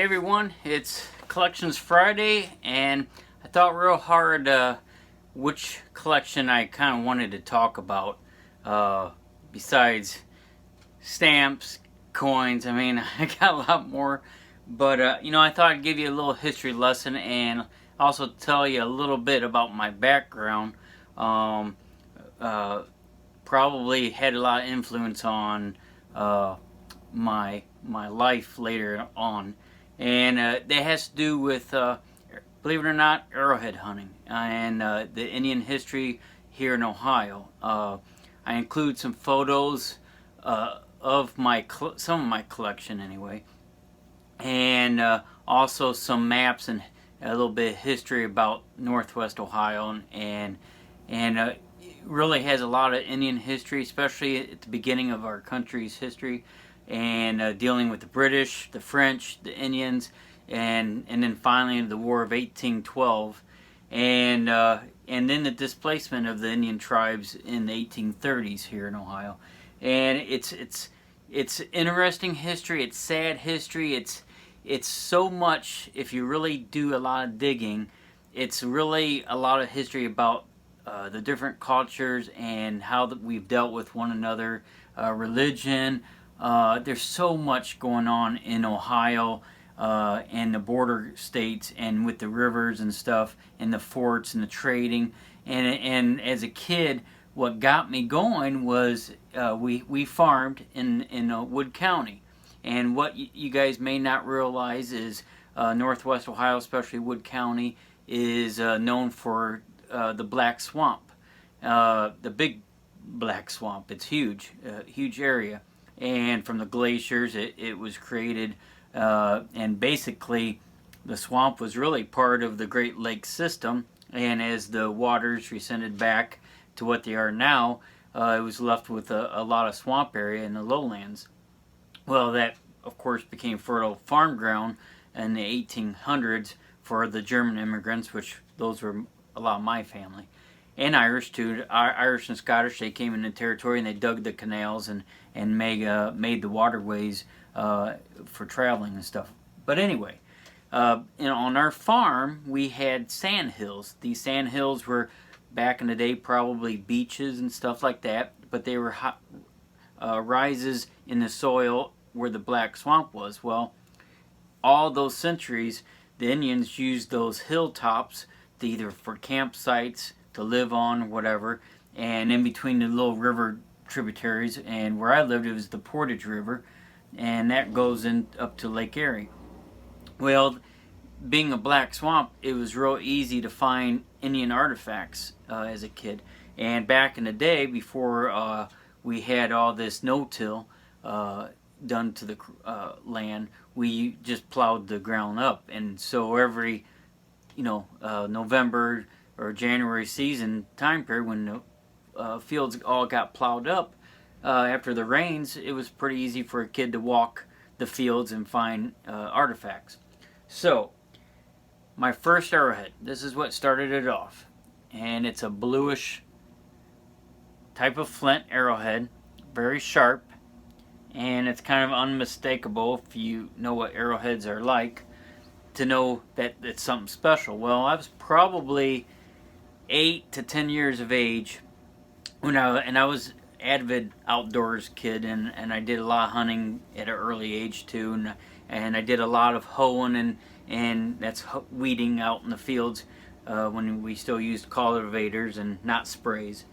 Hey everyone, it's Collections Friday, and I thought real hard which collection I kind of wanted to talk about. Besides stamps, coins, I mean, I got a lot more, but I thought I'd give you a little history lesson and also tell you a little bit about my background. Um, uh, Probably had a lot of influence on my life later on, and that has to do with, believe it or not, arrowhead hunting and the Indian history here in Ohio. I include some photos of some of my collection anyway, and also some maps and a little bit of history about Northwest Ohio, and really has a lot of Indian history, especially at the beginning of our country's history, and dealing with the British, the French, the Indians, and then finally the War of 1812, and then the displacement of the Indian tribes in the 1830s here in Ohio. And it's interesting history. It's sad history. It's so much. If you really do a lot of digging, it's really a lot of history about the different cultures and how we've dealt with one another, religion. There's so much going on in Ohio and the border states, and with the rivers and stuff, and the forts and the trading. And as a kid, what got me going was we farmed in Wood County. And what you guys may not realize is Northwest Ohio, especially Wood County, is known for the Black Swamp, the big Black Swamp. It's huge, huge area. And from the glaciers, it was created, and basically the swamp was really part of the Great Lakes system. And as the waters rescinded back to what they are now, it was left with a lot of swamp area in the lowlands. Well, that of course became fertile farm ground in the 1800s for the German immigrants, which those were a lot of my family, and Irish too. Irish and Scottish, they came in the territory and they dug the canals and made the waterways for traveling and stuff. But anyway, on our farm we had sand hills. These sand hills were back in the day probably beaches and stuff like that, but they were rises in the soil where the Black Swamp was. Well, all those centuries, the Indians used those hilltops to either for campsites, to live on, whatever, and in between the little river tributaries. And where I lived, it was the Portage River, and that goes in up to Lake Erie. Well, being a black swamp, it was real easy to find Indian artifacts as a kid. And back in the day, before we had all this no-till done to the land, we just plowed the ground up. And so every November or January season time period, when the fields all got plowed up after the rains, it was pretty easy for a kid to walk the fields and find artifacts. So my first arrowhead, this is what started it off, and it's a bluish type of flint arrowhead, very sharp, and it's kind of unmistakable if you know what arrowheads are like to know that it's something special. Well, I was probably 8 to 10 years of age when I was avid outdoors kid, and I did a lot of hunting at an early age too, and I did a lot of hoeing and that's weeding out in the fields when we still used cultivators and not sprays.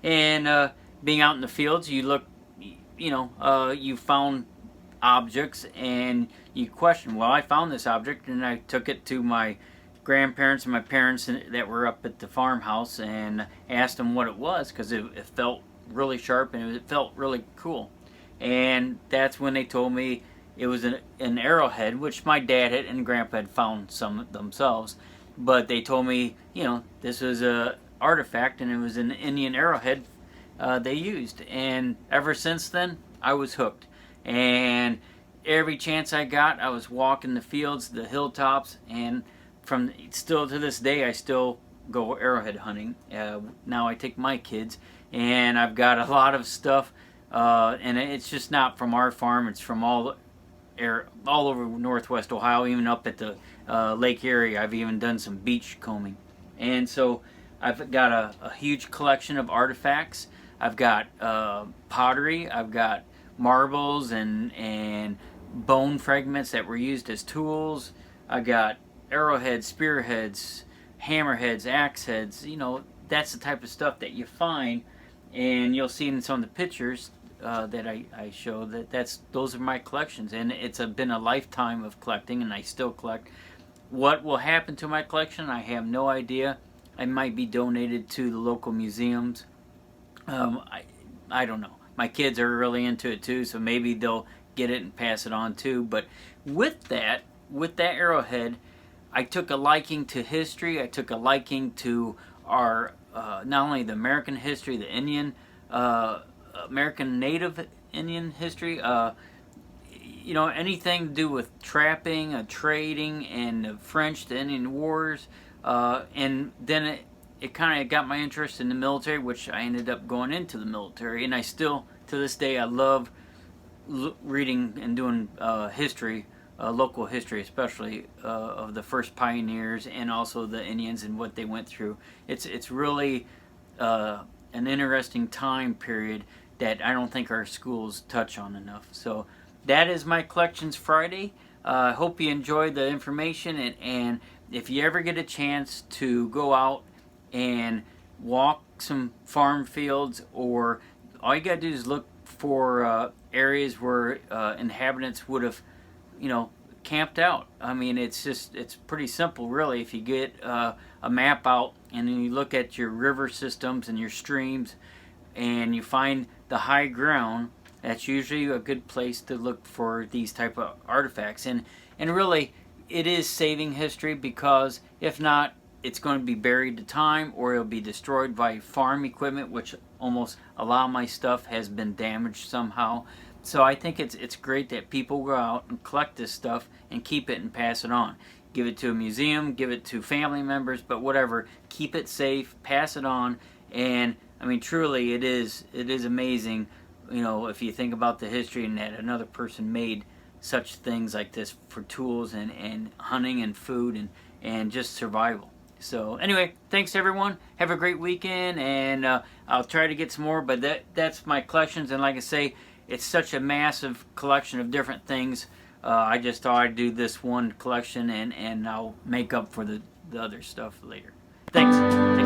And being out in the fields, you look, you found objects and you question, well, I found this object, and I took it to my grandparents and my parents that were up at the farmhouse and asked them what it was, because it felt really sharp and it felt really cool. And that's when they told me it was an arrowhead, which my dad and grandpa had found some themselves, but they told me, this was a artifact and it was an Indian arrowhead they used. And ever since then, I was hooked. And every chance I got, I was walking the fields, the hilltops, and still to this day, I still go arrowhead hunting. Now I take my kids, and I've got a lot of stuff, and it's just not from our farm. It's from all all over Northwest Ohio, even up at the Lake Erie. I've even done some beach combing, and so I've got a huge collection of artifacts. I've got pottery. I've got marbles and bone fragments that were used as tools. I got arrowheads, spearheads, hammerheads, axe heads. You know, that's the type of stuff that you find, and you'll see in some of the pictures that I show those are my collections, and it's been a lifetime of collecting, and I still collect. What will happen to my collection, I have no idea. I might be donated to the local museums. I don't know. My kids are really into it too, so maybe they'll get it and pass it on too. But with that arrowhead, I took a liking to history. I took a liking to our not only the American history, the Indian, American Native Indian history. You know, anything to do with trapping, trading, and the French, the Indian Wars, and then it kind of got my interest in the military, which I ended up going into the military, and I still, to this day, I love reading and doing history, local history, especially of the first pioneers and also the Indians and what they went through. It's really an interesting time period that I don't think our schools touch on enough. So that is my Collections Friday. I hope you enjoyed the information, and if you ever get a chance to go out and walk some farm fields, or all you gotta do is look for areas where inhabitants would have, you know, camped out. I mean, it's pretty simple, really. If you get a map out and then you look at your river systems and your streams, and you find the high ground, that's usually a good place to look for these type of artifacts. And really, it is saving history, because if not, it's going to be buried to time, or it'll be destroyed by farm equipment, which almost a lot of my stuff has been damaged somehow. So I think it's great that people go out and collect this stuff and keep it and pass it on. Give it to a museum, give it to family members, but whatever, keep it safe, pass it on. And I mean, truly, it is amazing, you know, if you think about the history and that another person made such things like this for tools and hunting and food and just survival. So anyway, thanks everyone. Have a great weekend, and I'll try to get some more, but that's my collections. And like I say, it's such a massive collection of different things. I just thought I'd do this one collection, and I'll make up for the other stuff later. Thanks.